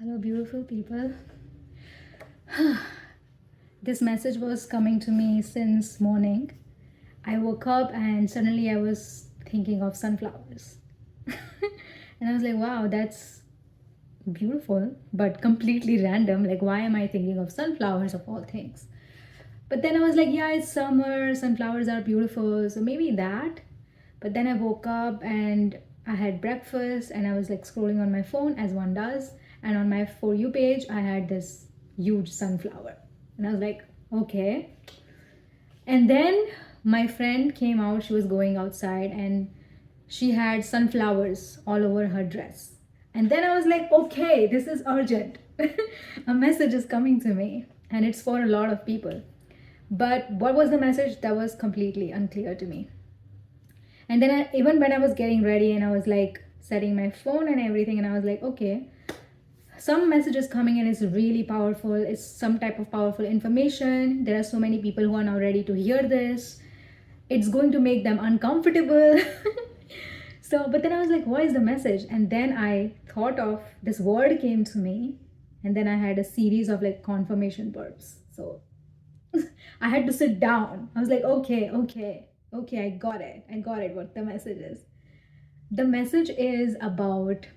Hello, beautiful people. This message was coming to me since morning. I woke up and suddenly I was thinking of sunflowers. And I was like, wow, that's beautiful, but completely random. Like, why am I thinking of sunflowers of all things? But then I was like, yeah, it's summer, sunflowers are beautiful, so maybe that. But then I woke up and I had breakfast and I was like scrolling on my phone as one does. And on my For You page, I had this huge sunflower. And I was like, okay. And then my friend came out, she was going outside and she had sunflowers all over her dress. And then I was like, okay, this is urgent. A message is coming to me and it's for a lot of people. But what was the message? That was completely unclear to me. And then even when I was getting ready and I was like setting my phone and everything, and I was like, okay, some messages coming in is really powerful. It's some type of powerful information. There are so many people who are now ready to hear this. It's going to make them uncomfortable. So, but then I was like, what is the message? And then I thought of this word came to me, and then I had a series of like confirmation burps. So I had to sit down. I was like, okay, I got it. I got it, what the message is. The message is about,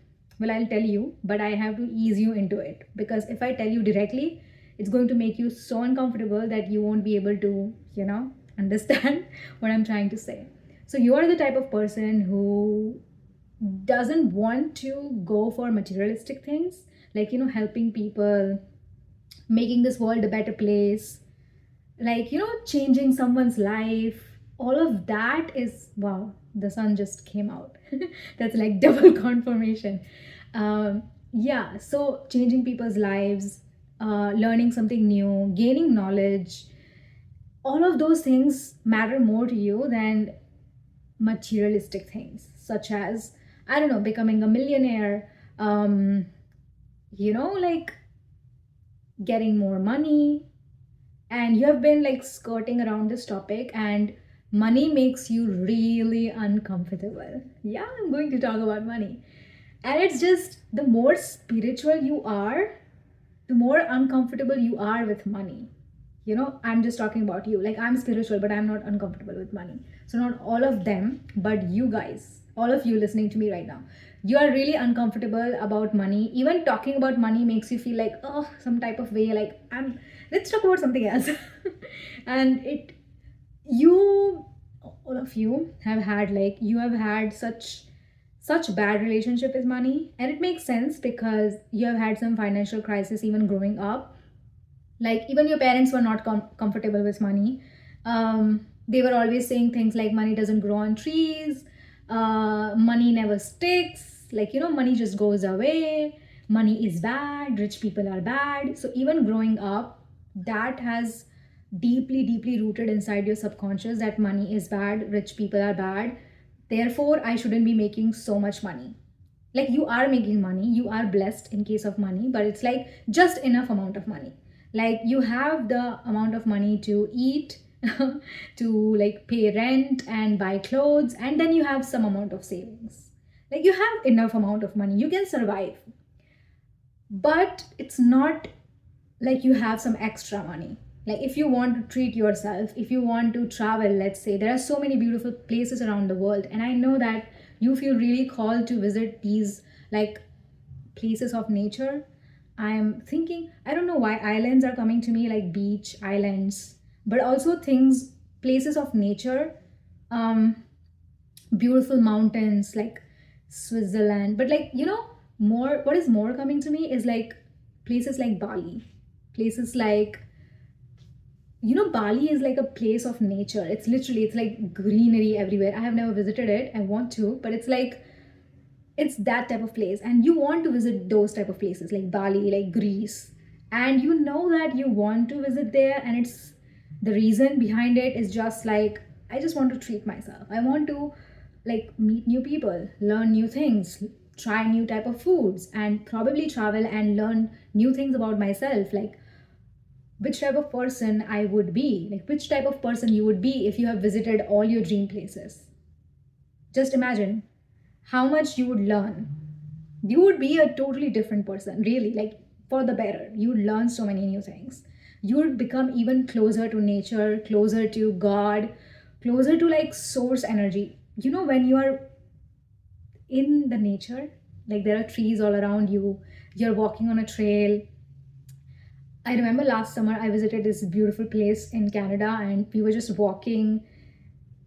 well, I'll tell you, but I have to ease you into it because if I tell you directly, it's going to make you so uncomfortable that you won't be able to, understand what I'm trying to say. So, you are the type of person who doesn't want to go for materialistic things, like, helping people, making this world a better place, like changing someone's life. All of that is, wow, the sun just came out. That's like double confirmation. Yeah, so changing people's lives, learning something new, gaining knowledge, all of those things matter more to you than materialistic things, such as, I don't know, becoming a millionaire, like getting more money. And you have been like skirting around this topic, and money makes you really uncomfortable. Yeah, I'm going to talk about money. And it's just, the more spiritual you are, the more uncomfortable you are with money. I'm just talking about you. Like, I'm spiritual, but I'm not uncomfortable with money. So, not all of them, but you guys, all of you listening to me right now, you are really uncomfortable about money. Even talking about money makes you feel like, oh, some type of way, like, let's talk about something else. And you, all of you have had, like, you have had such bad relationship with money, and it makes sense because you have had some financial crisis even growing up. Like, even your parents were not comfortable with money. They were always saying things like money doesn't grow on trees, money never sticks, like, money just goes away, money is bad, rich people are bad. So even growing up, that has deeply rooted inside your subconscious that money is bad, rich people are bad, therefore I shouldn't be making so much money. Like, you are making money, you are blessed in case of money, but it's like just enough amount of money. Like, you have the amount of money to eat, to like pay rent and buy clothes, and then you have some amount of savings. Like, you have enough amount of money, you can survive. But it's not like you have some extra money. Like, if you want to treat yourself, if you want to travel, let's say, there are so many beautiful places around the world, and I know that you feel really called to visit these like places of nature. I am thinking, I don't know why islands are coming to me, like beach islands, but also things, places of nature, um beautiful mountains like Switzerland. But like, more, what is more coming to me is like places like Bali, places like, Bali is like a place of nature. It's literally, it's like greenery everywhere. I have never visited it, I want to, but it's like, it's that type of place, and you want to visit those type of places like Bali, like Greece, and you know that you want to visit there, and it's, the reason behind it is just like, I just want to treat myself, I want to like meet new people, learn new things, try new type of foods, and probably travel and learn new things about myself, like which type of person I would be, like which type of person you would be if you have visited all your dream places. Just imagine how much you would learn you would be a totally different person, really, like for the better. You would learn so many new things. You would become even closer to nature, closer to God, closer to like source energy. When you are in the nature, like there are trees all around you, you're walking on a trail. I remember last summer I visited this beautiful place in Canada, and we were just walking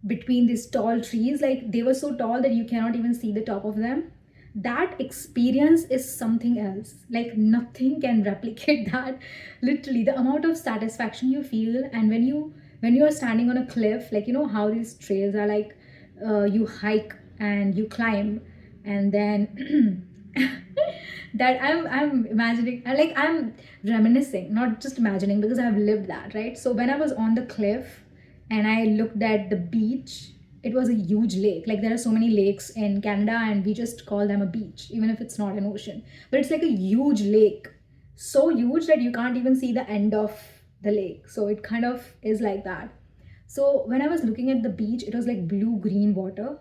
between these tall trees. Like they were so tall that you cannot even see the top of them. That experience is something else. Like nothing can replicate that. Literally, the amount of satisfaction you feel, and when you are standing on a cliff, like how these trails are like, you hike and you climb, and then that I'm imagining, like I'm reminiscing, not just imagining, because I've lived that, right? So when I was on the cliff and I looked at the beach, it was a huge lake. Like there are so many lakes in Canada, and we just call them a beach, even if it's not an ocean. But it's like a huge lake, so huge that you can't even see the end of the lake. So it kind of is like that. So when I was looking at the beach, it was like blue green water.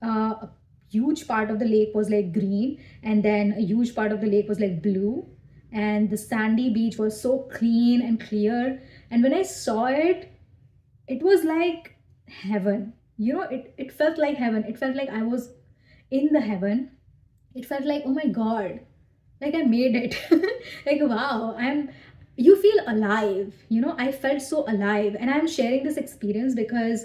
A huge part of the lake was like green, and then a huge part of the lake was like blue. And the sandy beach was so clean and clear. And when I saw it, it was like heaven. It felt like heaven. It felt like I was in the heaven. It felt like, oh my God, like I made it. Like, wow, you feel alive. I felt so alive. And I'm sharing this experience because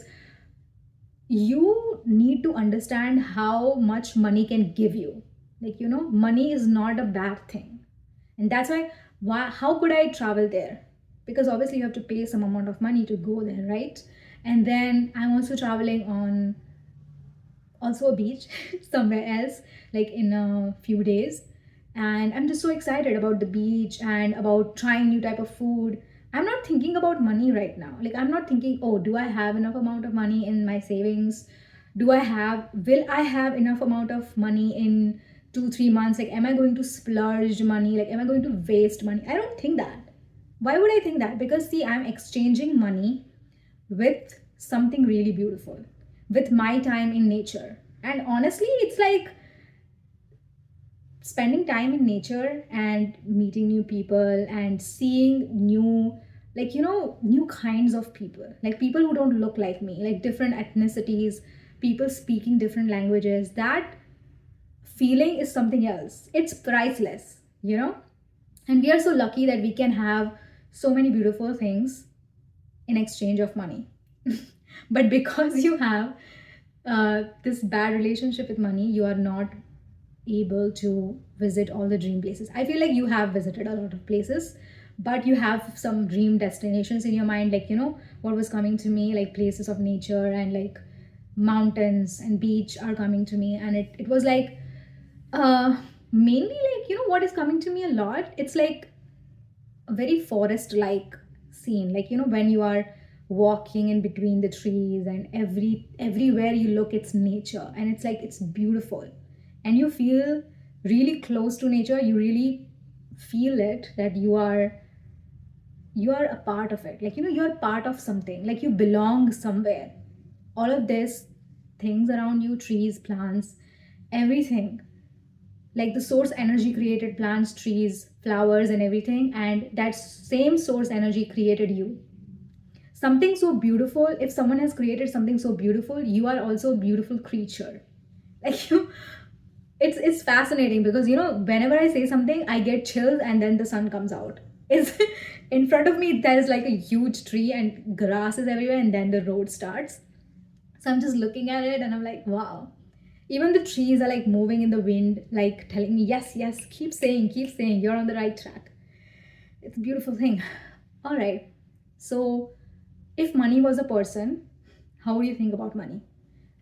you need to understand how much money can give you. Like, money is not a bad thing. And that's why how could I travel there? Because obviously you have to pay some amount of money to go there, right? And then I'm also traveling on also a beach somewhere else, like in a few days. And I'm just so excited about the beach and about trying new type of food. I'm not thinking about money right now. Like I'm not thinking, oh, do I have enough amount of money in my savings? Will I have enough amount of money in 2 3 months? Like am I going to splurge money? Like am I going to waste money? I don't think that. Why would I think that? Because see, I'm exchanging money with something really beautiful, with my time in nature. And honestly, it's like spending time in nature and meeting new people and seeing new, like new kinds of people, like people who don't look like me, like different ethnicities, people speaking different languages. That feeling is something else. It's priceless. And we are so lucky that we can have so many beautiful things in exchange of money. But because you have this bad relationship with money, you are not able to visit all the dream places. I feel like you have visited a lot of places, but you have some dream destinations in your mind. Like, what was coming to me, like places of nature and like mountains and beach are coming to me. And it was like, mainly like, what is coming to me a lot? It's like a very forest like scene. Like, when you are walking in between the trees, and everywhere you look, it's nature, and it's like it's beautiful, and you feel really close to nature. You really feel it, that you are a part of it. Like, you're part of something, like you belong somewhere. All of this things around you, trees, plants, everything, like the source energy created plants, trees, flowers, and everything, and that same source energy created you. Something so beautiful, if someone has created something so beautiful, you are also a beautiful creature. Like, it's fascinating, because whenever I say something, I get chills, and then the sun comes out. It's in front of me, there's like a huge tree and grass is everywhere, and then the road starts. So I'm just looking at it, and I'm like, wow. Even the trees are like moving in the wind, like telling me, yes, yes, keep saying, you're on the right track. It's a beautiful thing. All right. So if money was a person, how would you think about money?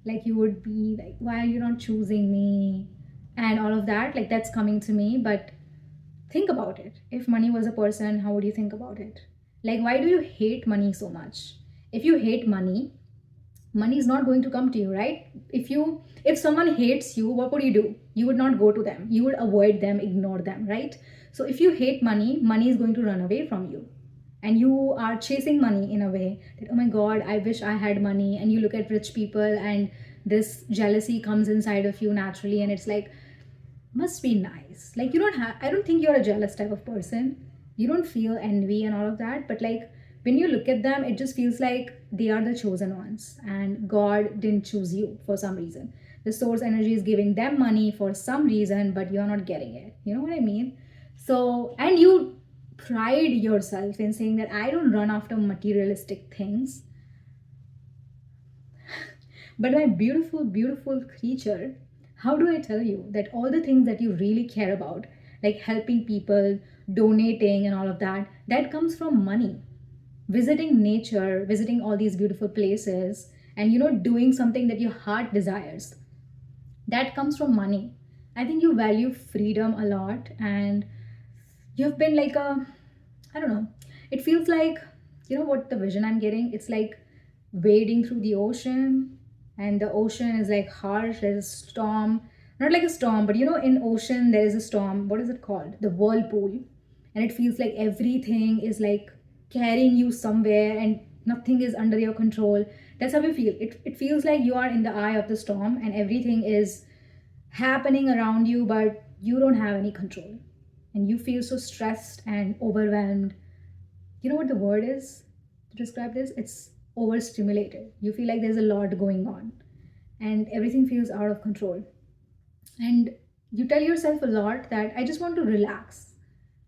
Like you would be like, why are you not choosing me? And all of that, like that's coming to me. But think about it. If money was a person, how would you think about it? Like, why do you hate money so much? If you hate money, money is not going to come to you, right? If someone hates you, what would you do? You would not go to them. You would avoid them, ignore them, right? So if you hate money, money is going to run away from you. And you are chasing money in a way that, oh my God, I wish I had money. And you look at rich people, and this jealousy comes inside of you naturally, and it's like, must be nice. Like, you don't have, I don't think you're a jealous type of person. You don't feel envy and all of that, but like when you look at them, it just feels like they are the chosen ones and God didn't choose you for some reason. The source energy is giving them money for some reason, but you're not getting it. You know what I mean? So, and you pride yourself in saying that I don't run after materialistic things. But my beautiful, beautiful creature, how do I tell you that all the things that you really care about, like helping people, donating, and all of that, that comes from money. Visiting nature, visiting all these beautiful places, and doing something that your heart desires, that comes from money. I think you value freedom a lot, and you've been like I don't know, it feels like, what the vision I'm getting, it's like wading through the ocean, and the ocean is like harsh, there's a storm, not like a storm, but in ocean there is a storm, what is it called, the whirlpool, and it feels like everything is like carrying you somewhere and nothing is under your control. That's how you feel. It feels like you are in the eye of the storm and everything is happening around you, but you don't have any control, and you feel so stressed and overwhelmed. You know what the word is to describe this? It's overstimulated. You feel like there's a lot going on and everything feels out of control. And you tell yourself a lot that I just want to relax.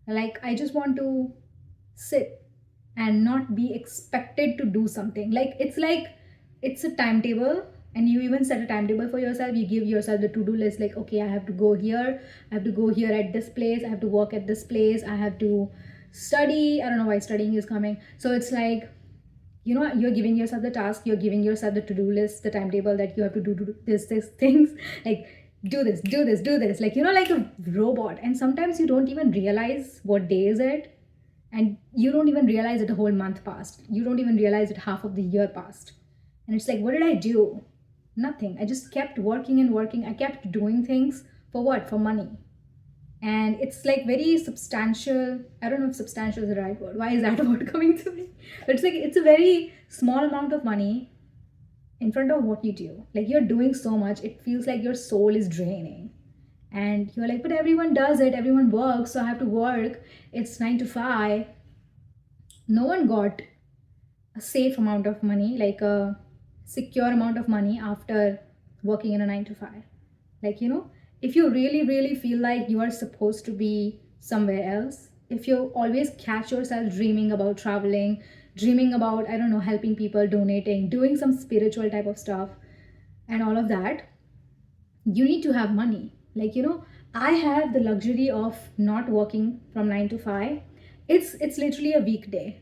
Like, I just want to sit and not be expected to do something. Like it's a timetable, and you even set a timetable for yourself. You give yourself the to-do list, like, okay, I have to go here, I have to go here at this place, I have to work at this place, I have to study. I don't know why studying is coming. So it's like, you're giving yourself the task, you're giving yourself the to-do list, the timetable, that you have to do this things, like do this, do this, do this, like like a robot. And sometimes you don't even realize what day is it, and you don't even realize it a whole month passed, you don't even realize it half of the year passed, and it's like, what did I do? Nothing. I just kept working and working. I kept doing things for what? For money. And it's like very substantial. I don't know if substantial is the right word. Why is that word coming to me? But it's like, it's a very small amount of money in front of what you do. Like, you're doing so much, it feels like your soul is draining. And you're like, but everyone does it, everyone works, so I have to work. It's 9 to 5. No one got a safe amount of money, like a secure amount of money after working in a 9 to 5. Like, if you really, really feel like you are supposed to be somewhere else, if you always catch yourself dreaming about traveling, dreaming about, I don't know, helping people, donating, doing some spiritual type of stuff, and all of that, you need to have money. Like, I have the luxury of not working from 9 to 5. It's literally a weekday,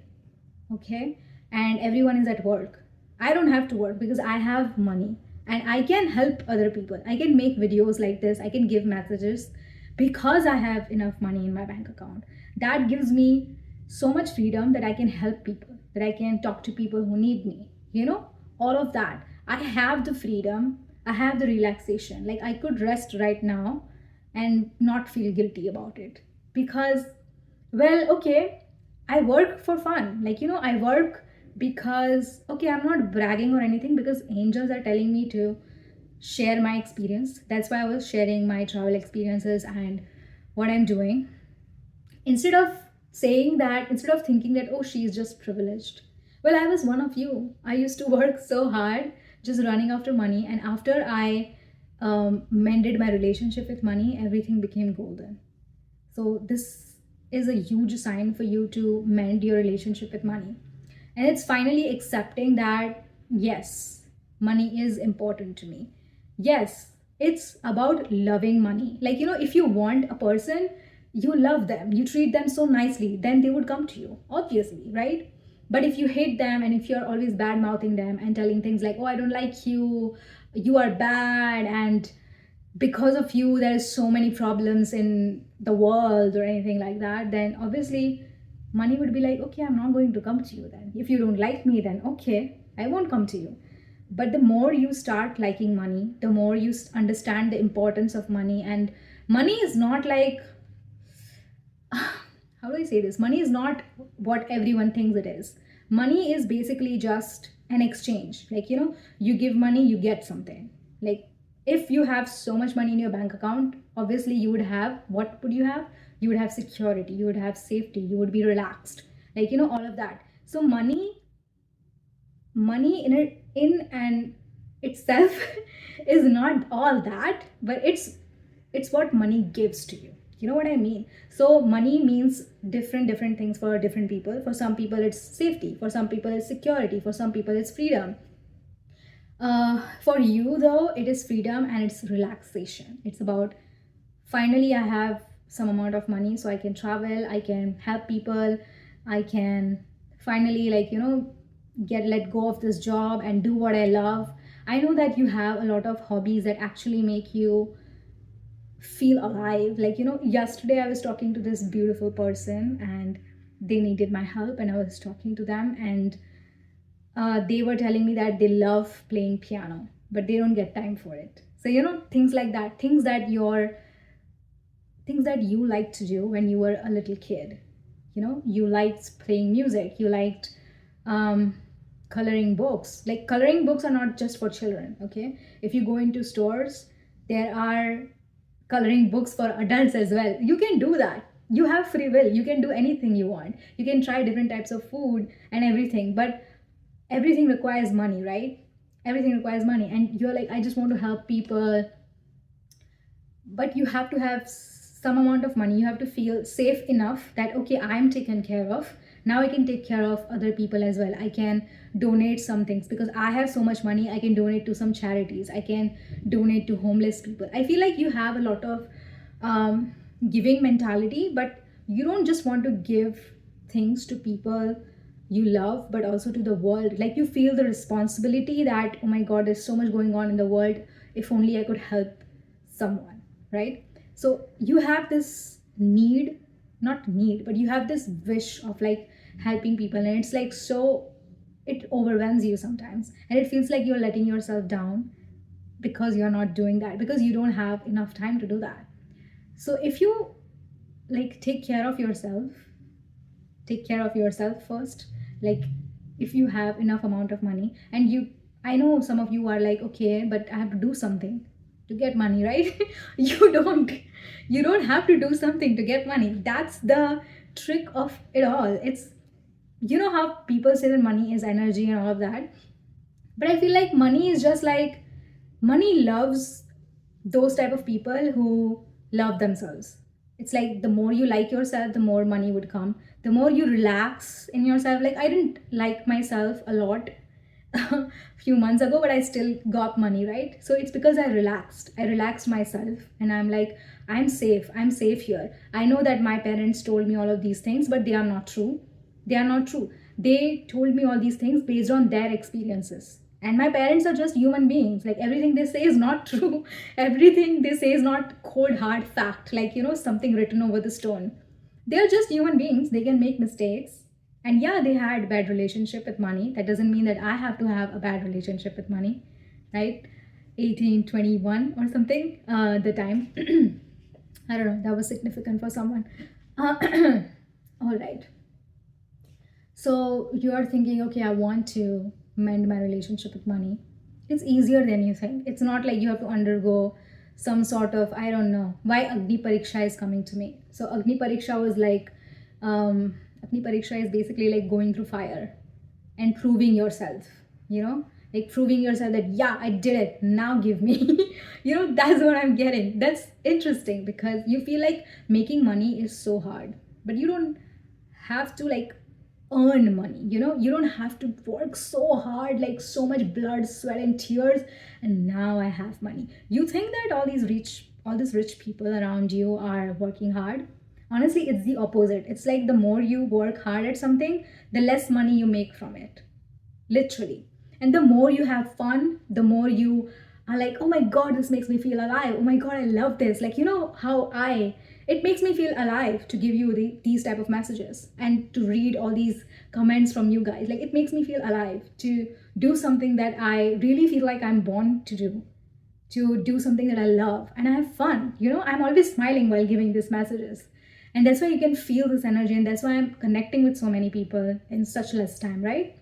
okay? And everyone is at work. I don't have to work because I have money and I can help other people. I can make videos like this, I can give messages because I have enough money in my bank account. That gives me so much freedom that I can help people, that I can talk to people who need me, all of that. I have the freedom, I have the relaxation. Like, I could rest right now and not feel guilty about it because, well, okay, I work for fun. Like, I work because, okay, I'm not bragging or anything, because angels are telling me to share my experience. That's why I was sharing my travel experiences and what I'm doing. Instead of saying that, instead of thinking that, oh, she's just privileged. Well, I was one of you. I used to work so hard just running after money. And after I mended my relationship with money, everything became golden. So this is a huge sign for you to mend your relationship with money. And it's finally accepting that, yes, money is important to me. Yes, it's about loving money. Like, if you want a person, you love them, you treat them so nicely, then they would come to you, obviously, right? But if you hate them and if you're always bad mouthing them and telling things like, oh, I don't like you, you are bad, and because of you there's so many problems in the world or anything like that, then obviously money would be like, okay, I'm not going to come to you then. If you don't like me, then okay, I won't come to you. But the more you start liking money, the more you understand the importance of money. And money is not like, how do I say this? Money is not what everyone thinks it is. Money is basically just an exchange. Like, you give money, you get something. Like, if you have so much money in your bank account, obviously you would have, what would you have? You would have security, you would have safety, you would be relaxed, like, all of that. So money in and itself is not all that, but it's what money gives to you. You know what I mean? So money means different things for different people. For some people it's safety, for some people it's security, for some people it's freedom. For you though, it is freedom and it's relaxation. It's about, finally I have some amount of money so I can travel, I can help people, I can finally, like, get let go of this job and do what I love. I know that you have a lot of hobbies that actually make you feel alive. Like, yesterday I was talking to this beautiful person and they needed my help, and I was talking to them, and they were telling me that they love playing piano, but they don't get time for it. So, things like that, things that you liked to do when you were a little kid. You liked playing music, you liked coloring books. Like, coloring books are not just for children, okay? If you go into stores, there are coloring books for adults as well. You can do that. You have free will. You can do anything you want. You can try different types of food and everything, but everything requires money, right? Everything requires money. And you're like, I just want to help people, but you have to have some amount of money. You have to feel safe enough that, okay, I'm taken care of. Now I can take care of other people as well. I can donate some things because I have so much money. I can donate to some charities, I can donate to homeless people. I feel like you have a lot of giving mentality, but you don't just want to give things to people you love, but also to the world. Like, you feel the responsibility that, oh my god, there's so much going on in the world, if only I could help someone, right? So you have this need, not need, but you have this wish of, like, helping people, and it's like, so it overwhelms you sometimes, and it feels like you're letting yourself down because you're not doing that, because you don't have enough time to do that. So if you, like, take care of yourself, first. Like, if you have enough amount of money, and I know some of you are like, okay, but I have to do something to get money, right? You don't have to do something to get money. That's the trick of it all. It's, how people say that money is energy and all of that, but I feel like money is just like, money loves those type of people who love themselves. It's like, the more you like yourself, the more money would come. The more you relax in yourself. Like, I didn't like myself a lot a few months ago, but I still got money, right? So it's because I relaxed myself, and I'm like, I'm safe here. I know that my parents told me all of these things, but they are not true. They told me all these things based on their experiences, and my parents are just human beings. Like, everything they say is not true. Everything they say is not cold hard fact, like, something written over the stone. They're just human beings. They can make mistakes. And yeah, they had bad relationship with money. That doesn't mean that I have to have a bad relationship with money, right? 1821 or something, the time. I don't know, that was significant for someone. All right. So you are thinking, okay, I want to mend my relationship with money. It's easier than you think. It's not like you have to undergo some sort of, I don't know why Agni Pariksha is coming to me. So Agni Pariksha was like, Agni Pariksha is basically like going through fire and proving yourself, like proving yourself that, yeah, I did it, now give me. That's what I'm getting. That's interesting, because you feel like making money is so hard, but you don't have to, like, earn money. You don't have to work so hard, like so much blood, sweat and tears, and now I have money. You think that all these rich people around you are working hard. Honestly, it's the opposite. It's like, the more you work hard at something, the less money you make from it, literally. And the more you have fun, the more you are like, oh my god, this makes me feel alive. Oh my god, I love this. Like, how it makes me feel alive to give you these type of messages and to read all these comments from you guys. Like, it makes me feel alive to do something that I really feel like I'm born to do something that I love, and I have fun. I'm always smiling while giving these messages, and that's why you can feel this energy, and that's why I'm connecting with so many people in such less time, right?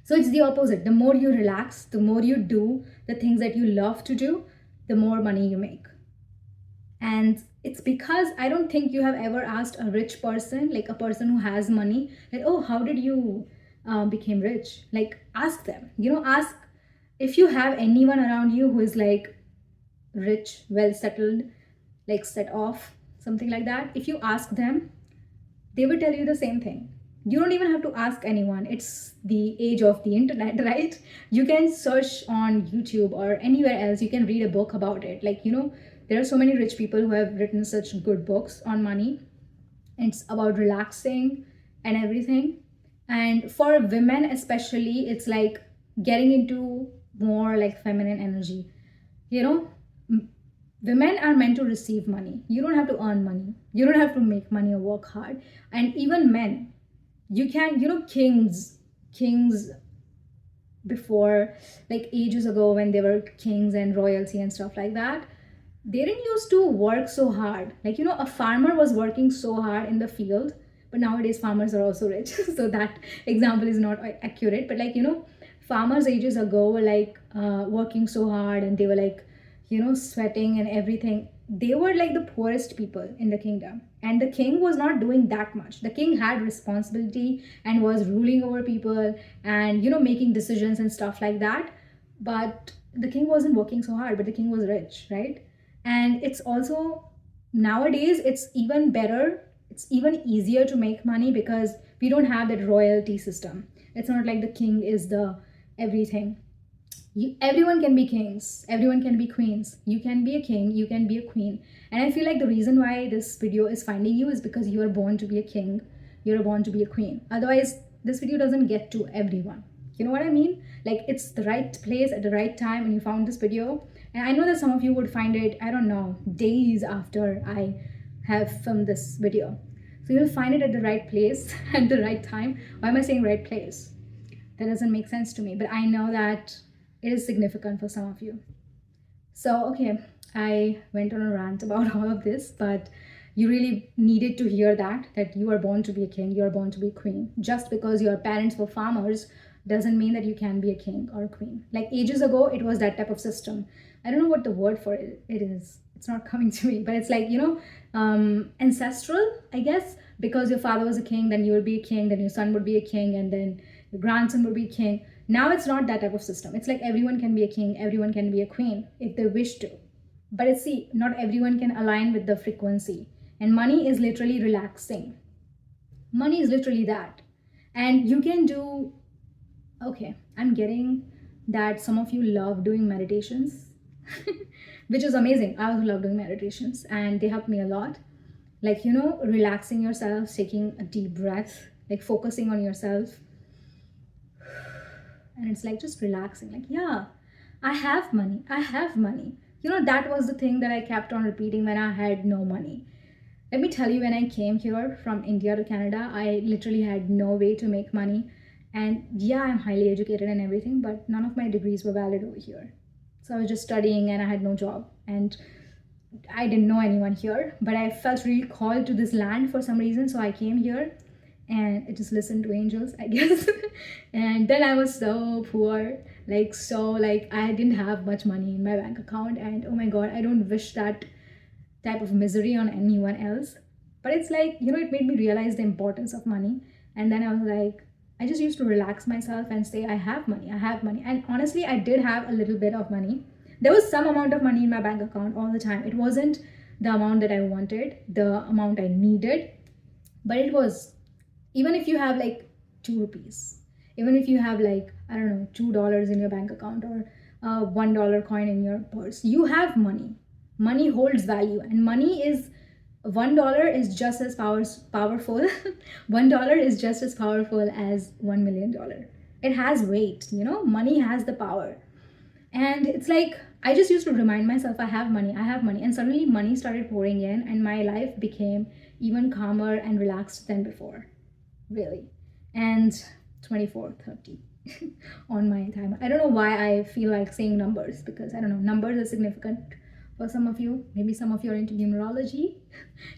So it's the opposite. The more you relax, the more you do the things that you love to do, the more money you make. And it's because I don't think you have ever asked a rich person, like a person who has money, like, oh, how did you became rich? Like, ask them, ask if you have anyone around you who is like rich, well settled, like set off, something like that. If you ask them, they will tell you the same thing. You don't even have to ask anyone. It's the age of the internet, right? You can search on YouTube or anywhere else. You can read a book about it. Like, there are so many rich people who have written such good books on money. It's about relaxing and everything. And for women, especially, it's like getting into more like feminine energy. You know, women are meant to receive money. You don't have to earn money. You don't have to make money or work hard. And even men, you can, kings before, like ages ago when they were kings and royalty and stuff like that, they didn't used to work so hard. Like, a farmer was working so hard in the field, but nowadays farmers are also rich. So that example is not accurate. But like, farmers ages ago were like working so hard, and they were like, sweating and everything. They were like the poorest people in the kingdom. And the king was not doing that much. The king had responsibility and was ruling over people and, making decisions and stuff like that. But the king wasn't working so hard, but the king was rich, right? And it's also, nowadays, it's even better. It's even easier to make money because we don't have that royalty system. It's not like the king is the everything. Everyone can be kings, everyone can be queens. You can be a king, you can be a queen. And I feel like the reason why this video is finding you is because you are born to be a king, you're born to be a queen. Otherwise, this video doesn't get to everyone. You know what I mean? Like, it's the right place at the right time, and you found this video. And I know that some of you would find it, I don't know, days after I have filmed this video. So you'll find it at the right place at the right time. Why am I saying right place? That doesn't make sense to me, but I know that it is significant for some of you. So, okay, I went on a rant about all of this, but you really needed to hear that you are born to be a king, you are born to be a queen. Just because your parents were farmers doesn't mean that you can be a king or a queen. Like ages ago, it was that type of system. I don't know what the word for it is. It's not coming to me, but it's like, ancestral, I guess, because your father was a king, then you would be a king, then your son would be a king, and then your grandson would be a king. Now it's not that type of system. It's like everyone can be a king, everyone can be a queen if they wish to. But it's, see, not everyone can align with the frequency. And money is literally relaxing. Money is literally that. And you can do, okay, I'm getting that some of you love doing meditations, which is amazing. I also love doing meditations and they help me a lot. Like, relaxing yourself, taking a deep breath, like focusing on yourself. And it's like just relaxing, like, yeah, I have money, I have money. That was the thing that I kept on repeating when I had no money. Let me tell you, when I came here from India to Canada, I literally had no way to make money. And yeah, I'm highly educated and everything, but none of my degrees were valid over here. So I was just studying and I had no job. And I didn't know anyone here, but I felt really called to this land for some reason. So I came here and I just listened to angels, I guess. And then I was so poor, like I didn't have much money in my bank account. And oh my God, I don't wish that type of misery on anyone else. But it's like, it made me realize the importance of money. And then I was like, I just used to relax myself and say, I have money, I have money. And honestly, I did have a little bit of money. There was some amount of money in my bank account all the time. It wasn't the amount that I wanted, the amount I needed, but it was, even if you have like 2 rupees, even if you have like, I don't know, $2 in your bank account or a $1 coin in your purse, you have money. Money holds value, and money is, $1 is just as powerful. $1 is just as powerful as $1 million. It has weight, money has the power. And it's like, I just used to remind myself, I have money, I have money. And suddenly money started pouring in and my life became even calmer and relaxed than before. Really. And 24, 30 on my time. I don't know why I feel like saying numbers, because I don't know, numbers are significant for some of you. Maybe some of you are into numerology.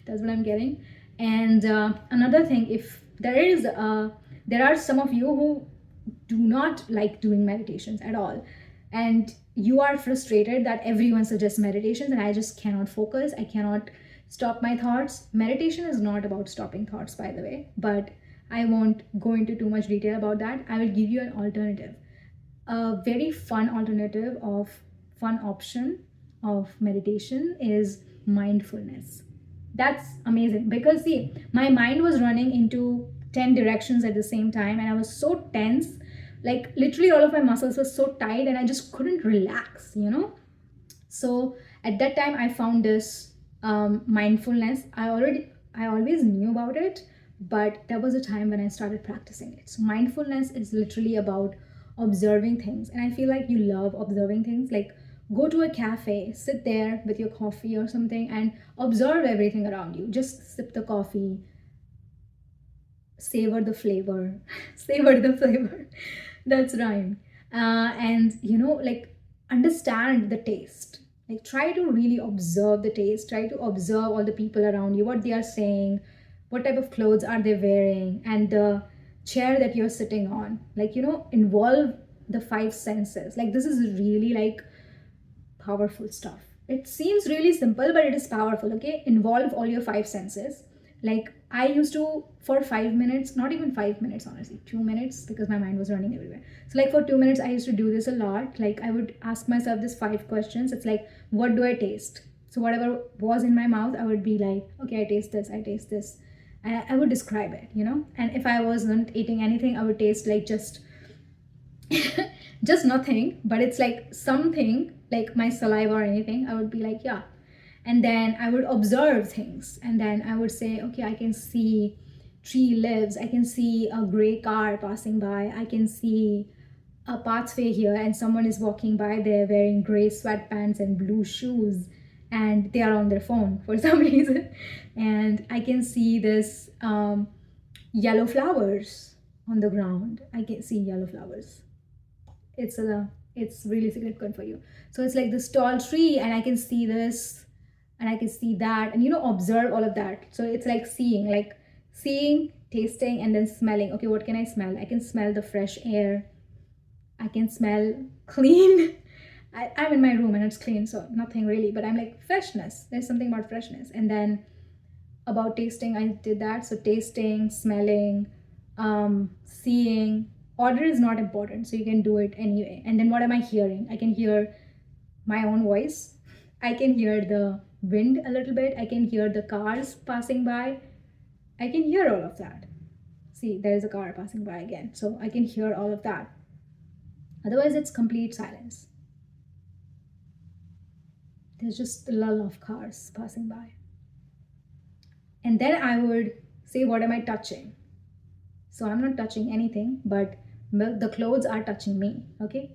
That's what I'm getting. And another thing, if there are some of you who do not like doing meditations at all. and you are frustrated that everyone suggests meditations and I just cannot focus, I cannot stop my thoughts. Meditation is not about stopping thoughts, by the way, but I won't go into too much detail about that. I will give you an alternative, a very fun alternative of fun option of meditation is mindfulness. That's amazing because see, my mind was running into 10 directions at the same time and I was so tense, like literally all of my muscles were so tight and I just couldn't relax, So at that time I found this mindfulness. I always knew about it, but there was a time when I started practicing it. So mindfulness is literally about observing things, and I feel like you love observing things. Like, go to a cafe, sit there with your coffee or something and observe everything around you. Just sip the coffee, savor the flavor. Savor the flavor. That's rhyme. And like, understand the taste. Like, try to really observe the taste, try to observe all the people around you, what they are saying, what type of clothes are they wearing, and the chair that you're sitting on. Like, involve the five senses. Like, this is really like powerful stuff. It seems really simple, but it is powerful. Okay, involve all your five senses. Like, I used to, for 5 minutes, not even 5 minutes, honestly, 2 minutes, because my mind was running everywhere. So like for 2 minutes I used to do this a lot. Like, I would ask myself this 5 questions. It's like, what do I taste? So whatever was in my mouth, I would be like, okay, I taste this, I taste this. I would describe it, and if I wasn't eating anything, I would taste like just just nothing, but it's like something like my saliva or anything. I would be like, yeah. And then I would observe things, and then I would say, okay, I can see tree leaves, I can see a gray car passing by, I can see a pathway here and someone is walking by there wearing gray sweatpants and blue shoes, and they are on their phone for some reason. And I can see this yellow flowers on the ground. I can see yellow flowers. It's really significant for you. So it's like this tall tree and I can see this and I can see that, and observe all of that. So it's like seeing, tasting, and then smelling. Okay, what can I smell? I can smell the fresh air, I can smell clean. I'm in my room and it's clean, so nothing really, but I'm like, freshness, there's something about freshness. And then about tasting, I did that. So tasting, smelling, seeing. Order is not important, so you can do it anyway. And then what am I hearing? I can hear my own voice, I can hear the wind a little bit, I can hear the cars passing by, I can hear all of that. See, there is a car passing by again, so I can hear all of that. Otherwise it's complete silence. There's just a lull of cars passing by. And then I would say, what am I touching? So I'm not touching anything, but the clothes are touching me. Okay,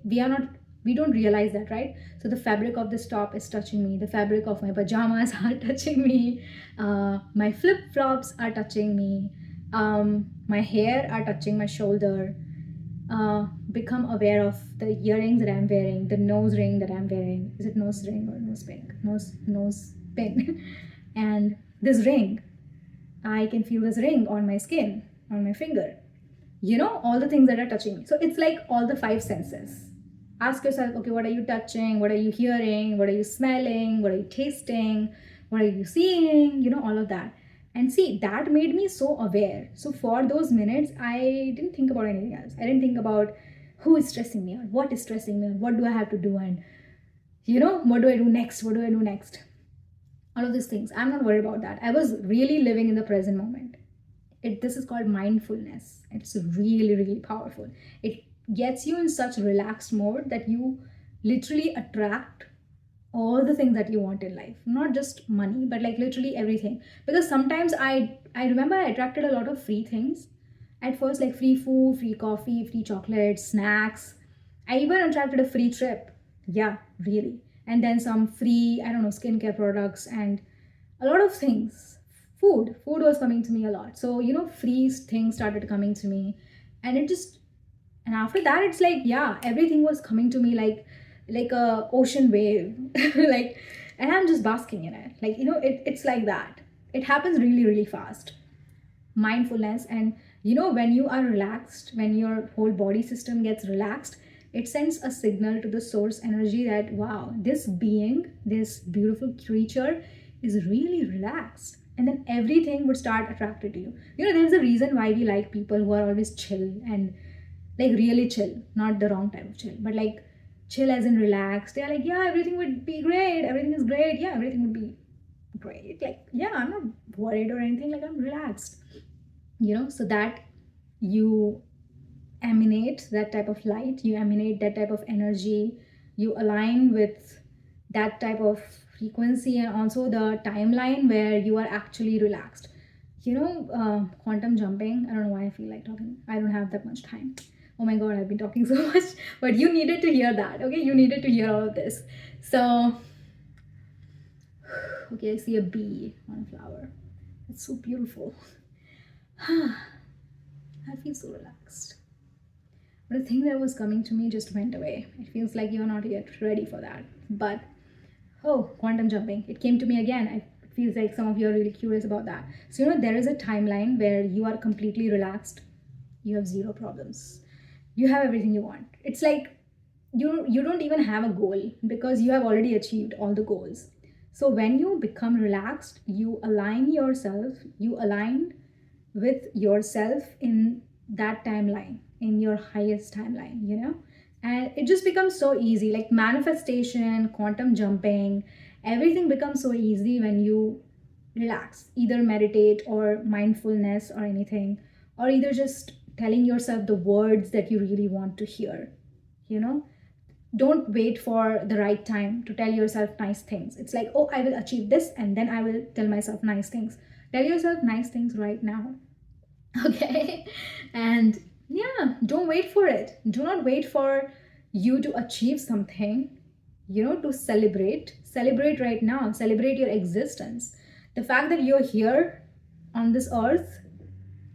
we don't realize that, right? So the fabric of this top is touching me, the fabric of my pajamas are touching me, my flip-flops are touching me, my hair are touching my shoulder. Become aware of the earrings that I'm wearing, the nose ring that I'm wearing. Is it nose ring or nose pin? Nose pin. And this ring, I can feel this ring on my skin, on my finger. All the things that are touching me. So it's like all the five senses. Ask yourself, okay, what are you touching? What are you hearing? What are you smelling? What are you tasting? What are you seeing? All of that. And see, that made me so aware. So for those minutes, I didn't think about anything else. I didn't think about who is stressing me out, what is stressing me out, what do I have to do, and what do I do next? What do I do next? All of these things. I'm not worried about that. I was really living in the present moment. This is called mindfulness. It's really, really powerful. It gets you in such relaxed mode that you literally attract all the things that you want in life, not just money, but like literally everything. Because sometimes I remember I attracted a lot of free things at first, like free food, free coffee, free chocolates, snacks. I even attracted a free trip. Yeah, really. And then some free, I don't know, skincare products and a lot of things. Food was coming to me a lot. So free things started coming to me, and and after that it's like, yeah, everything was coming to me like a ocean wave. Like, and I'm just basking in it. Like, it's like that. It happens really, really fast. Mindfulness. And when you are relaxed, when your whole body system gets relaxed, It sends a signal to the source energy that, wow, this being, this beautiful creature is really relaxed. And then everything would start attracted to you. You know, there's a reason why we like people who are always chill and like really chill, not the wrong type of chill, but like chill as in relaxed. They're like, yeah, everything would be great. Everything is great. Yeah, everything would be great. Like, yeah, I'm not worried or anything. Like, I'm relaxed. You know, so that you emanate that type of light, you emanate that type of energy, you align with that type of frequency, and also the timeline where you are actually relaxed. You know, quantum jumping, I don't know why I feel like talking, I don't have that much time. Oh my god, I've been talking so much, but you needed to hear that. Okay, you needed to hear all of this. So okay, I see a bee on a flower. It's so beautiful. I feel so relaxed. But the thing that was coming to me just went away. It feels like you're not yet ready for that. But, oh, quantum jumping. It came to me again. It feels like some of you are really curious about that. So, you know, there is a timeline where you are completely relaxed. You have zero problems. You have everything you want. It's like you don't even have a goal because you have already achieved all the goals. So when you become relaxed, you align yourself, you align with yourself in that timeline, in your highest timeline, you know? And it just becomes so easy, like manifestation, quantum jumping, everything becomes so easy when you relax, either meditate or mindfulness or anything, or either just telling yourself the words that you really want to hear, you know? Don't wait for the right time to tell yourself nice things. It's like, oh, I will achieve this and then I will tell myself nice things. Tell yourself nice things right now. Okay. And yeah, don't wait for it. Do not wait for you to achieve something, you know, to celebrate right now, celebrate your existence. The fact that you're here on this earth,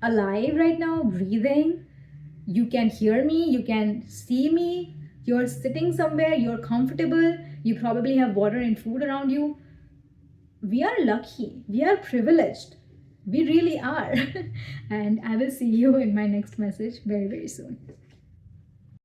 alive right now, breathing, you can hear me, you can see me, you're sitting somewhere, you're comfortable, you probably have water and food around you. We are lucky, we are privileged, we really are. And I will see you in my next message very, very soon.